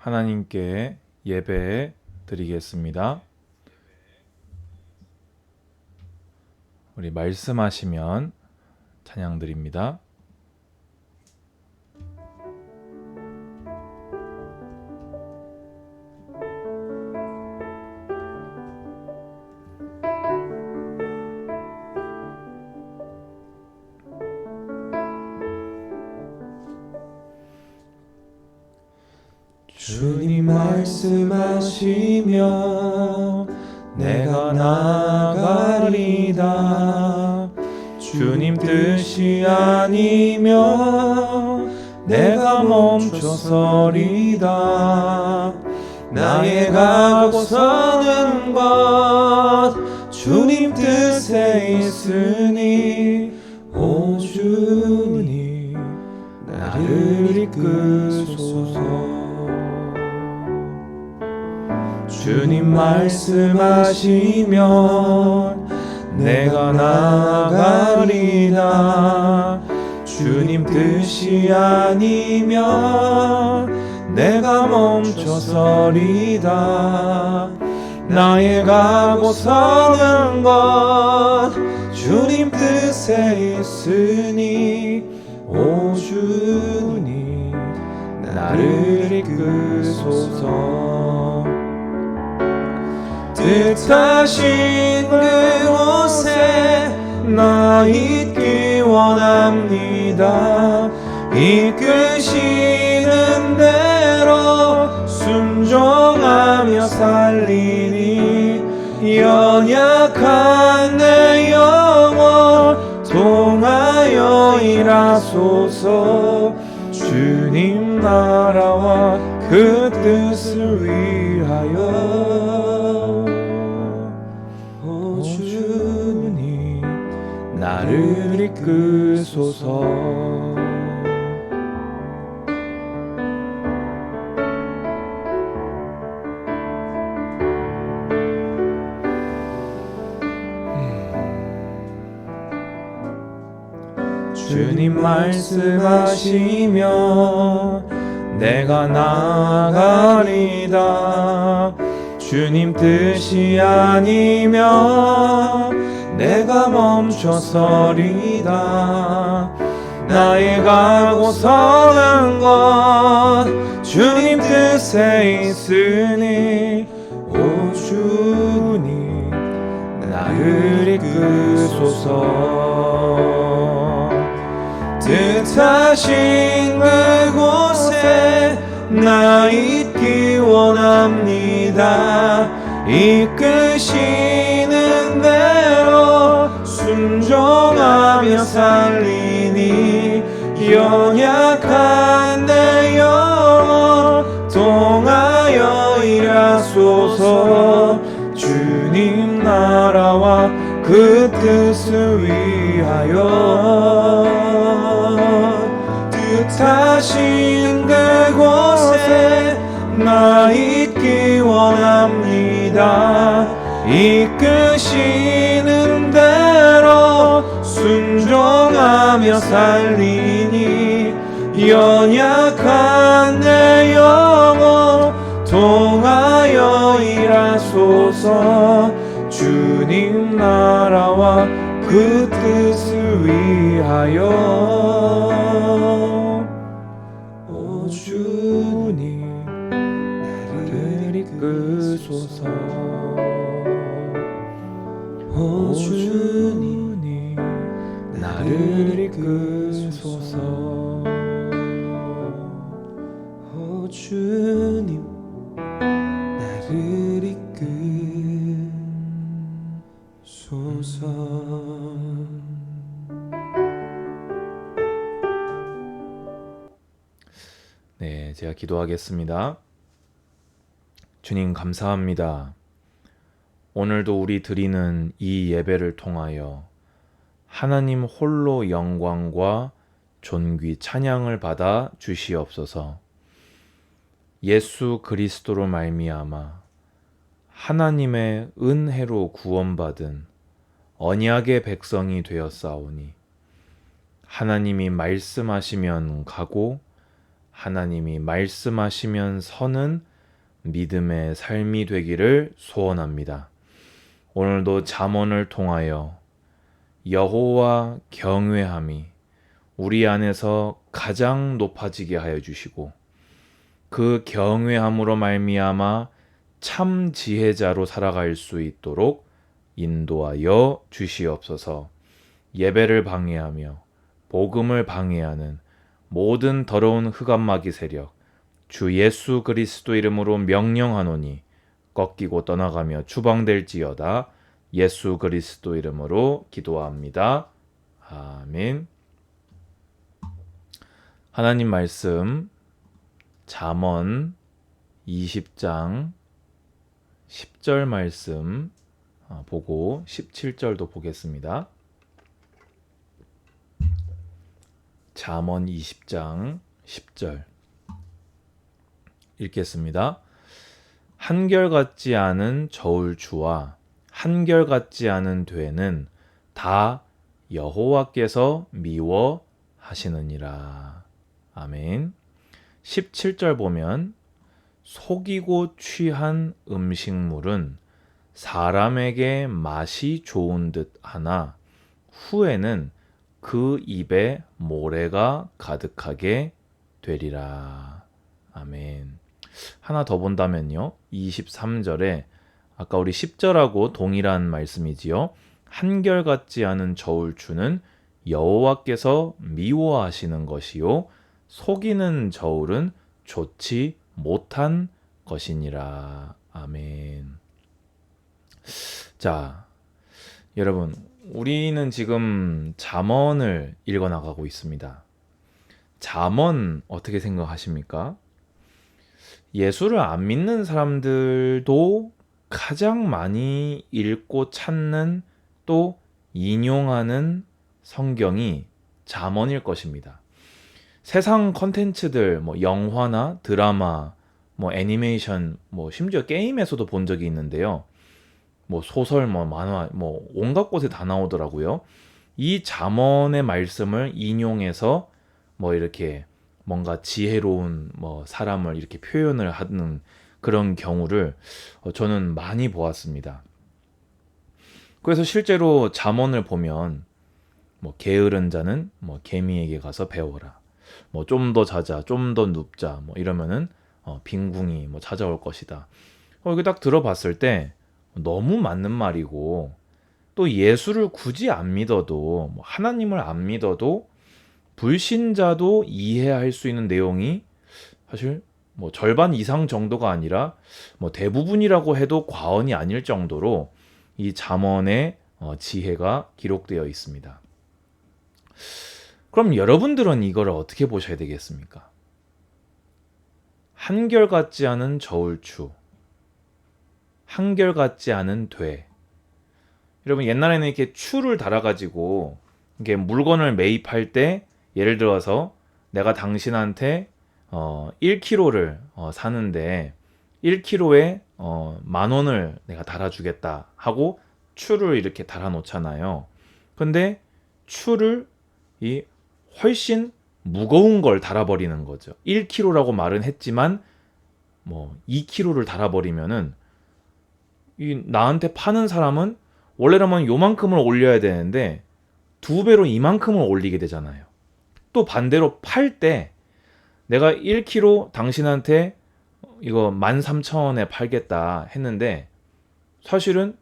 하나님께 예배 드리겠습니다. 우리 말씀하시면 찬양 드립니다. 주님 말씀하시며 내가 나아가리다. 주님 뜻이 아니면 내가 멈춰서리다. 나의 가고 서는 것 주님 뜻에 있으니 오 주님 나를 이끄소서. 주님 말씀하시면 내가 나아가리다. 주님 뜻이 아니면 내가 멈춰서리다. 나의 가고 서는 것 주님 뜻에 있으니 오 주님 나를 이끄소서. 뜻하신 그곳에 나 있기 원합니다. 이끄시는 대로 순종하며 살리니 연약한 내 영혼 통하여 일하소서. 주님 나라와 그 뜻을 위하여 오 주님 나를 이끄소서. 주님 말씀하시며 내가 나아가리다. 주님 뜻이 아니면 내가 멈춰서리다. 나의 가고 서는 것 주님 뜻에 있으니 오 주님 나를 이끄소서. 뜻하신 그곳에 나 있기 원합니다. 이끄시는 대로 순종하며 살리니 연약한 내 영혼 통하여 일하소서. 주님 나라와 그 뜻을 위하여 뜻하신 그곳에 나 있기 원합니다. 이끄시는 대로 순종하며 살리니 연약한 내 영혼 통하여 일하소서. 주님 나라와 그 뜻을 위하여 오 주님 나를 이끄소서. 오 주님 나를 이끄소서. 오 주님 나를 이끄소서. 네, 제가 기도하겠습니다. 주님 감사합니다. 오늘도 우리 드리는 이 예배를 통하여 하나님 홀로 영광과 존귀 찬양을 받아 주시옵소서. 예수 그리스도로 말미암아 하나님의 은혜로 구원받은 언약의 백성이 되었사오니 하나님이 말씀하시면 가고 하나님이 말씀하시면 서는 믿음의 삶이 되기를 소원합니다. 오늘도 잠언을 통하여 여호와 경외함이 우리 안에서 가장 높아지게 하여 주시고 그 경외함으로 말미암아 참 지혜자로 살아갈 수 있도록 인도하여 주시옵소서. 예배를 방해하며 복음을 방해하는 모든 더러운 흑암마귀 세력 주 예수 그리스도 이름으로 명령하노니 꺾이고 떠나가며 추방될지어다. 예수 그리스도 이름으로 기도합니다. 아멘. 하나님 말씀 잠언 20장 10절 말씀 보고 17절도 보겠습니다. 잠언 20장 10절 읽겠습니다. 한결같지 않은 저울추와 한결같지 않은 되는 다 여호와께서 미워하시느니라. 아멘. 17절 보면 속이고 취한 음식물은 사람에게 맛이 좋은 듯 하나 후에는 그 입에 모래가 가득하게 되리라. 아멘. 하나 더 본다면요. 23절에 아까 우리 10절하고 동일한 말씀이지요. 한결같지 않은 저울추는 여호와께서 미워하시는 것이요 속이는 저울은 좋지 못한 것이니라. 아멘. 자, 여러분, 우리는 지금 잠언을 읽어나가고 있습니다. 잠언 어떻게 생각하십니까? 예수를 안 믿는 사람들도 가장 많이 읽고 찾는 또 인용하는 성경이 잠언일 것입니다. 세상 컨텐츠들, 영화나 드라마, 애니메이션, 심지어 게임에서도 본 적이 있는데요. 소설, 만화, 온갖 곳에 다 나오더라고요. 이 잠언의 말씀을 인용해서 이렇게 뭔가 지혜로운 사람을 이렇게 표현을 하는 그런 경우를 저는 많이 보았습니다. 그래서 실제로 잠언을 보면 게으른 자는 개미에게 가서 배워라. 좀 더 자자, 좀 더 눕자, 이러면은 빈궁이 찾아올 것이다. 이렇게 딱 들어봤을 때 너무 맞는 말이고 또 예수를 굳이 안 믿어도 하나님을 안 믿어도 불신자도 이해할 수 있는 내용이 사실 절반 이상 정도가 아니라 대부분이라고 해도 과언이 아닐 정도로 이 잠언의 지혜가 기록되어 있습니다. 그럼 여러분들은 이걸 어떻게 보셔야 되겠습니까? 한결같지 않은 저울추, 한결같지 않은 돼. 여러분 옛날에는 이렇게 추를 달아가지고 이게 물건을 매입할 때 예를 들어서 내가 당신한테 1kg를 사는데 1kg에 10,000원을 내가 달아주겠다 하고 추를 이렇게 달아놓잖아요. 근데 추를 훨씬 무거운 걸 달아버리는 거죠. 1kg라고 말은 했지만 2kg를 달아버리면은 나한테 파는 사람은 원래라면 요만큼을 올려야 되는데 2배로 이만큼을 올리게 되잖아요. 또 반대로 팔 때 내가 1kg 당신한테 이거 13,000원에 팔겠다 했는데 사실은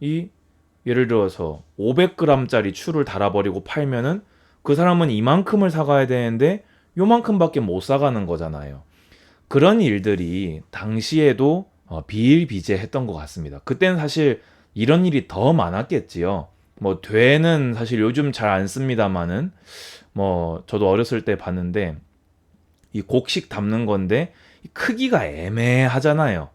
예를 들어서 500g짜리 추를 달아버리고 팔면은 그 사람은 이만큼을 사가야 되는데 요만큼밖에 못 사가는 거잖아요. 그런 일들이 당시에도 비일비재했던 것 같습니다. 그때는 사실 이런 일이 더 많았겠지요. 되는 사실 요즘 잘 안 씁니다만은 저도 어렸을 때 봤는데 이 곡식 담는 건데 크기가 애매하잖아요.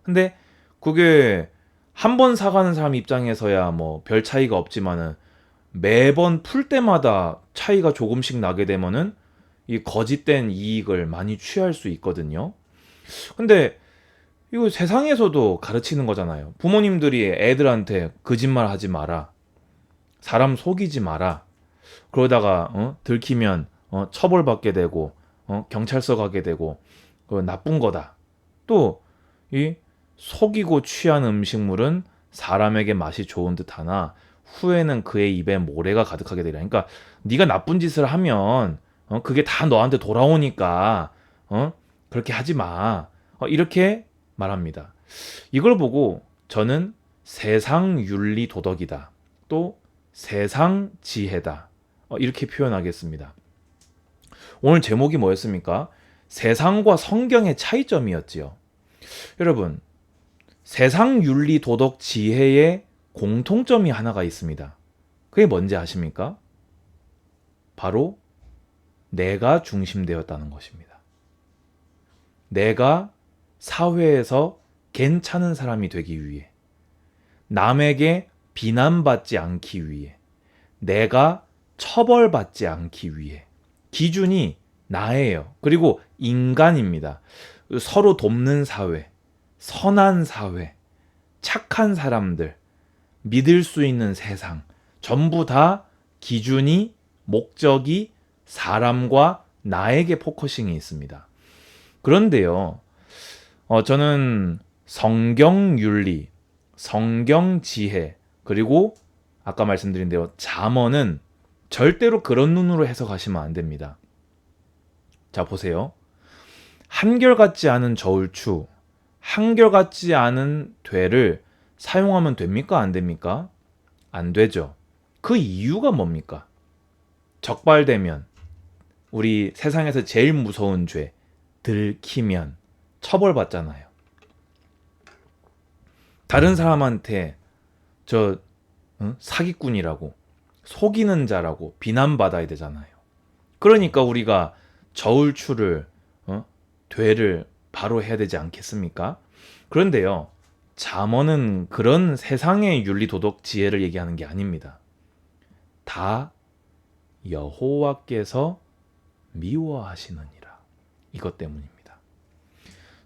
근데 그게 한 번 사가는 사람 입장에서야 별 차이가 없지만은 매번 풀 때마다 차이가 조금씩 나게 되면은 이 거짓된 이익을 많이 취할 수 있거든요. 근데 이거 세상에서도 가르치는 거잖아요. 부모님들이 애들한테 거짓말 하지 마라. 사람 속이지 마라. 그러다가 들키면 처벌받게 되고 경찰서 가게 되고 그거 나쁜 거다. 또 이 속이고 취한 음식물은 사람에게 맛이 좋은 듯하나 후에는 그의 입에 모래가 가득하게 되리라. 그러니까 네가 나쁜 짓을 하면 그게 다 너한테 돌아오니까 그렇게 하지 마. 이렇게 말합니다. 이걸 보고 저는 세상 윤리 도덕이다. 또 세상 지혜다. 이렇게 표현하겠습니다. 오늘 제목이 뭐였습니까? 세상과 성경의 차이점이었지요. 여러분, 세상 윤리 도덕 지혜의 공통점이 하나가 있습니다. 그게 뭔지 아십니까? 바로 내가 중심되었다는 것입니다. 내가 사회에서 괜찮은 사람이 되기 위해, 남에게 비난받지 않기 위해, 내가 처벌받지 않기 위해, 기준이 나예요. 그리고 인간입니다. 서로 돕는 사회, 선한 사회, 착한 사람들, 믿을 수 있는 세상, 전부 다 기준이, 목적이 사람과 나에게 포커싱이 있습니다. 그런데요, 저는 성경 윤리, 성경 지혜, 그리고 아까 말씀드린 대로 잠언은 절대로 그런 눈으로 해석하시면 안 됩니다. 자, 보세요. 한결같지 않은 저울추, 한결같지 않은 되를 사용하면 됩니까? 안 됩니까? 안 되죠. 그 이유가 뭡니까? 적발되면, 우리 세상에서 제일 무서운 죄, 들키면 처벌받잖아요. 다른 사람한테 사기꾼이라고, 속이는 자라고 비난받아야 되잖아요. 그러니까 우리가 저울추를, 되를 바로 해야 되지 않겠습니까? 그런데요, 잠언은 그런 세상의 윤리 도덕 지혜를 얘기하는 게 아닙니다. 다 여호와께서 미워하시느니라. 이것 때문입니다.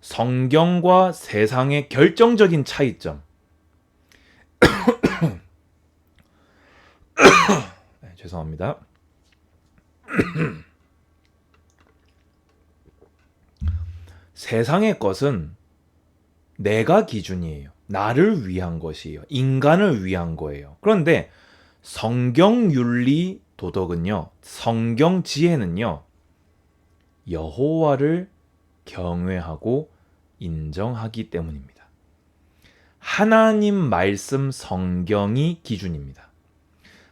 성경과 세상의 결정적인 차이점. 네, 죄송합니다. 세상의 것은 내가 기준이에요. 나를 위한 것이에요. 인간을 위한 거예요. 그런데 성경 윤리 도덕은요, 성경 지혜는요, 여호와를 경외하고 인정하기 때문입니다. 하나님 말씀 성경이 기준입니다.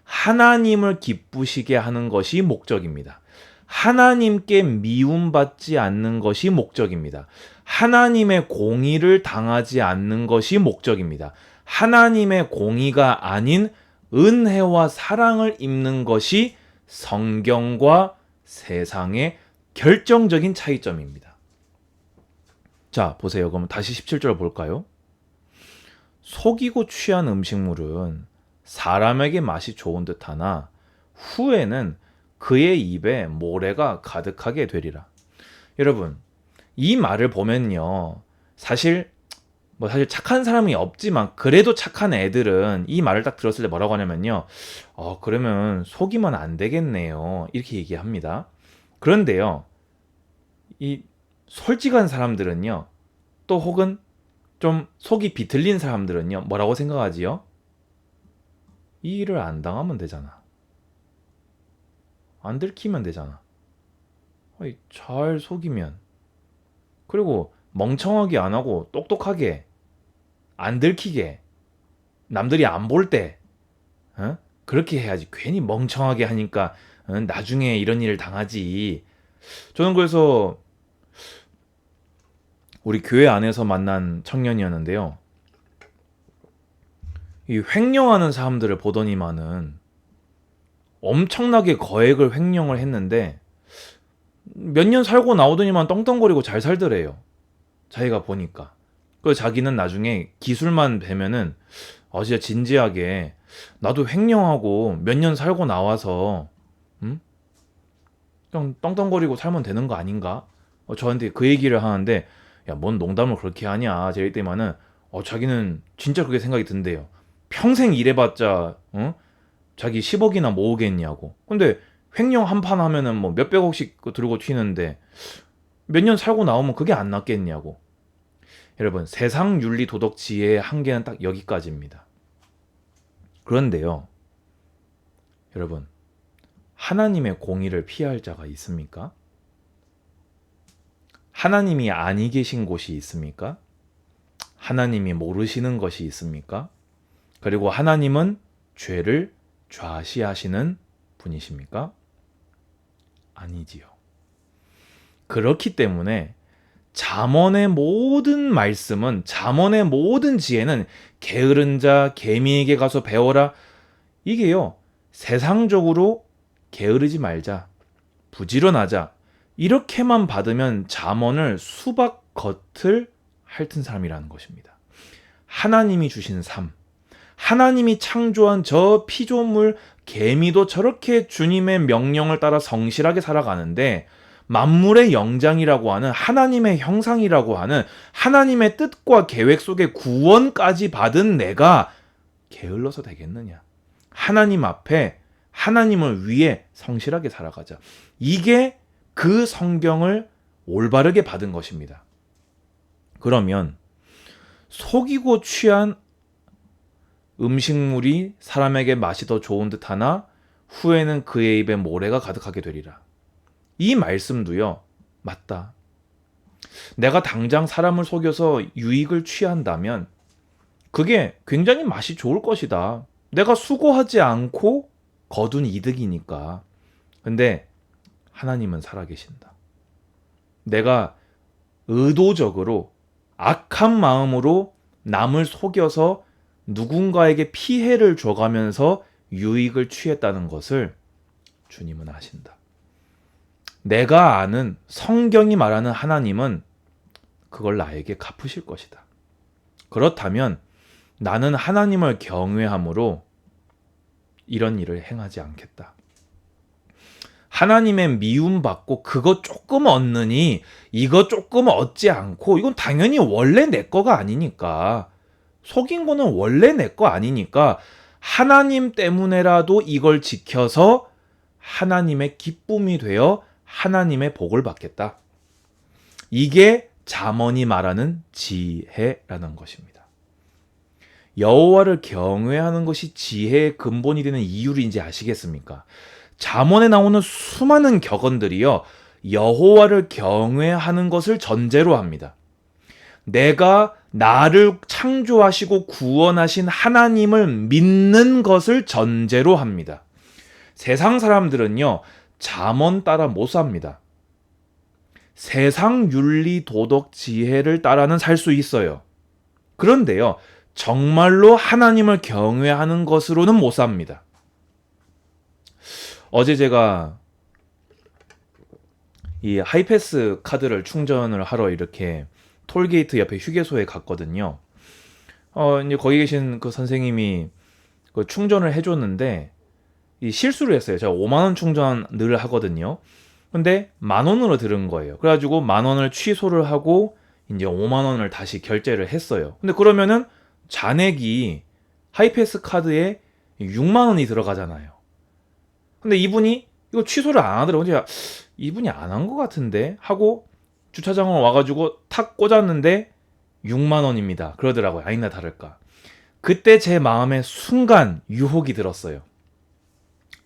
하나님을 기쁘시게 하는 것이 목적입니다. 하나님께 미움받지 않는 것이 목적입니다. 하나님의 공의를 당하지 않는 것이 목적입니다. 하나님의 공의가 아닌 은혜와 사랑을 입는 것이 성경과 세상의 결정적인 차이점입니다. 자, 보세요. 그럼 다시 17절 볼까요? 속이고 취한 음식물은 사람에게 맛이 좋은 듯하나 후에는 그의 입에 모래가 가득하게 되리라. 여러분, 이 말을 보면요, 사실 착한 사람이 없지만 그래도 착한 애들은 이 말을 딱 들었을 때 뭐라고 하냐면요, 그러면 속이면 안 되겠네요, 이렇게 얘기합니다. 그런데요, 이 솔직한 사람들은요, 또 혹은 좀 속이 비틀린 사람들은요, 뭐라고 생각하지요? 이 일을 안 당하면 되잖아. 안 들키면 되잖아. 잘 속이면, 그리고 멍청하게 안 하고 똑똑하게 안 들키게, 남들이 안 볼 때 그렇게 해야지. 괜히 멍청하게 하니까 나중에 이런 일을 당하지. 저는 그래서 우리 교회 안에서 만난 청년이었는데요, 이 횡령하는 사람들을 보더니만은 엄청나게 거액을 횡령을 했는데 몇 년 살고 나오더니만 떵떵거리고 잘 살더래요. 자기가 보니까. 그래서 자기는 나중에 기술만 배면은 진짜 진지하게 나도 횡령하고 몇 년 살고 나와서 그냥 떵떵거리고 살면 되는 거 아닌가? 저한테 그 얘기를 하는데, 야, 뭔 농담을 그렇게 하냐, 제일 때만은 자기는 진짜 그게 생각이 든대요. 평생 일해봤자 자기 10억이나 모으겠냐고. 근데 횡령 한 판 하면은 뭐 몇백억씩 들고 튀는데 몇 년 살고 나오면 그게 안 낫겠냐고. 여러분, 세상 윤리 도덕 지혜의 한계는 딱 여기까지입니다. 그런데요, 여러분, 하나님의 공의를 피할 자가 있습니까? 하나님이 아니 계신 곳이 있습니까? 하나님이 모르시는 것이 있습니까? 그리고 하나님은 죄를 좌시하시는 분이십니까? 아니지요. 그렇기 때문에 잠언의 모든 말씀은, 잠언의 모든 지혜는 게으른 자, 개미에게 가서 배워라. 이게요, 세상적으로 게으르지 말자, 부지런하자, 이렇게만 받으면 잠언을 수박 겉을 핥은 사람이라는 것입니다. 하나님이 주신 삶, 하나님이 창조한 저 피조물 개미도 저렇게 주님의 명령을 따라 성실하게 살아가는데, 만물의 영장이라고 하는 하나님의 형상이라고 하는 하나님의 뜻과 계획 속에 구원까지 받은 내가 게을러서 되겠느냐? 하나님 앞에, 하나님을 위해 성실하게 살아가자. 이게 그 성경을 올바르게 받은 것입니다. 그러면 속이고 취한 음식물이 사람에게 맛이 더 좋은 듯 하나 후에는 그의 입에 모래가 가득하게 되리라. 이 말씀도요, 맞다. 내가 당장 사람을 속여서 유익을 취한다면 그게 굉장히 맛이 좋을 것이다. 내가 수고하지 않고 거둔 이득이니까. 근데 하나님은 살아계신다. 내가 의도적으로 악한 마음으로 남을 속여서 누군가에게 피해를 줘가면서 유익을 취했다는 것을 주님은 아신다. 내가 아는 성경이 말하는 하나님은 그걸 나에게 갚으실 것이다. 그렇다면 나는 하나님을 경외함으로 이런 일을 행하지 않겠다. 하나님의 미움받고 그거 조금 얻느니 이거 조금 얻지 않고, 이건 당연히 원래 내 거가 아니니까, 속인 거는 원래 내 거 아니니까 하나님 때문에라도 이걸 지켜서 하나님의 기쁨이 되어 하나님의 복을 받겠다. 이게 잠언이 말하는 지혜라는 것입니다. 여호와를 경외하는 것이 지혜의 근본이 되는 이유인지 아시겠습니까? 잠언에 나오는 수많은 격언들이요, 여호와를 경외하는 것을 전제로 합니다. 내가 나를 창조하시고 구원하신 하나님을 믿는 것을 전제로 합니다. 세상 사람들은요, 잠언 따라 못 삽니다. 세상 윤리 도덕 지혜를 따라는 살 수 있어요. 그런데요, 정말로 하나님을 경외하는 것으로는 못 삽니다. 어제 제가 이 하이패스 카드를 충전을 하러 이렇게 톨게이트 옆에 휴게소에 갔거든요. 이제 거기 계신 그 선생님이 그 충전을 해줬는데 이 실수를 했어요. 제가 5만 원 충전 늘 하거든요. 근데 10,000원으로 들은 거예요. 그래가지고 10,000원을 취소를 하고 이제 5만 원을 다시 결제를 했어요. 근데 그러면은 잔액이 하이패스 카드에 6만 원이 들어가잖아요. 근데 이분이 이거 취소를 안 하더라고요. 제가 이분이 안 한 것 같은데 하고 주차장을 와가지고 탁 꽂았는데 6만 원입니다. 그러더라고요. 아니나 다를까. 그때 제 마음에 순간 유혹이 들었어요.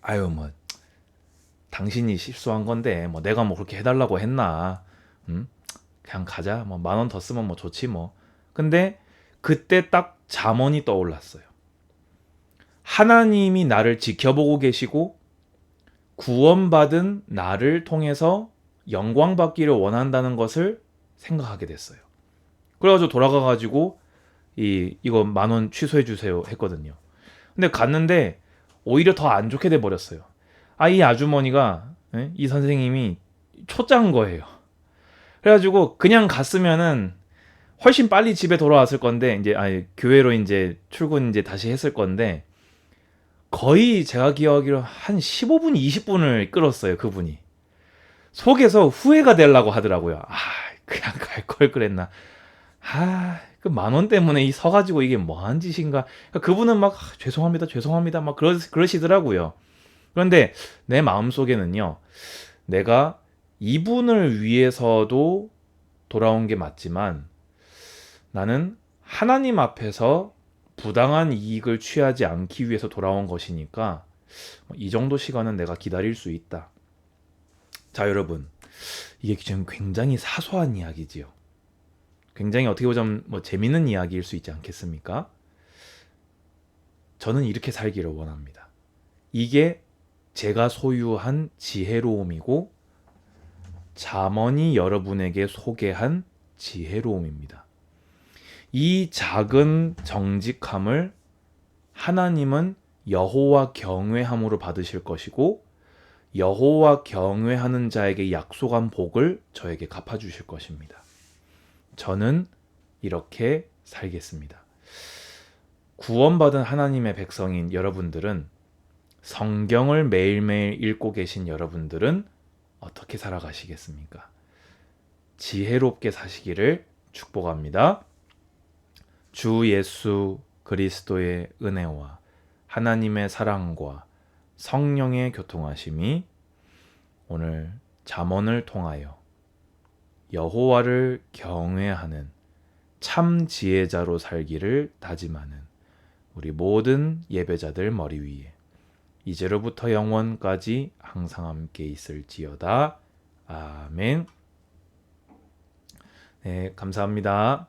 아유, 뭐 당신이 실수한 건데 뭐 내가 뭐 그렇게 해달라고 했나? 그냥 가자. 뭐 10,000원 더 쓰면 뭐 좋지 뭐. 근데 그때 딱 잠언이 떠올랐어요. 하나님이 나를 지켜보고 계시고 구원받은 나를 통해서 영광받기를 원한다는 것을 생각하게 됐어요. 그래가지고 돌아가가지고 이거 10,000원 취소해 주세요 했거든요. 근데 갔는데 오히려 더 안 좋게 돼 버렸어요. 이 아주머니가, 이 선생님이 초짜인 거예요. 그래가지고 그냥 갔으면은 훨씬 빨리 집에 돌아왔을 건데, 이제 교회로 이제 출근 이제 다시 했을 건데, 거의 제가 기억하기로 한 15분, 20분을 끌었어요, 그분이. 속에서 후회가 되려고 하더라고요. 그냥 갈 걸 그랬나. 그 10,000원 때문에 이 서가지고 이게 뭐한 짓인가. 그분은 막 죄송합니다, 죄송합니다, 막 그러시더라고요. 그런데 내 마음속에는요, 내가 이분을 위해서도 돌아온 게 맞지만 나는 하나님 앞에서 부당한 이익을 취하지 않기 위해서 돌아온 것이니까 이 정도 시간은 내가 기다릴 수 있다. 자, 여러분, 이게 지금 굉장히 사소한 이야기지요. 굉장히 어떻게 보자면 재밌는 이야기일 수 있지 않겠습니까? 저는 이렇게 살기를 원합니다. 이게 제가 소유한 지혜로움이고 잠언이 여러분에게 소개한 지혜로움입니다. 이 작은 정직함을 하나님은 여호와 경외함으로 받으실 것이고 여호와 경외하는 자에게 약속한 복을 저에게 갚아주실 것입니다. 저는 이렇게 살겠습니다. 구원받은 하나님의 백성인 여러분들은, 성경을 매일매일 읽고 계신 여러분들은 어떻게 살아가시겠습니까? 지혜롭게 사시기를 축복합니다. 주 예수 그리스도의 은혜와 하나님의 사랑과 성령의 교통하심이 오늘 잠언을 통하여 여호와를 경외하는 참 지혜자로 살기를 다짐하는 우리 모든 예배자들 머리 위에 이제로부터 영원까지 항상 함께 있을지어다. 아멘. 네, 감사합니다.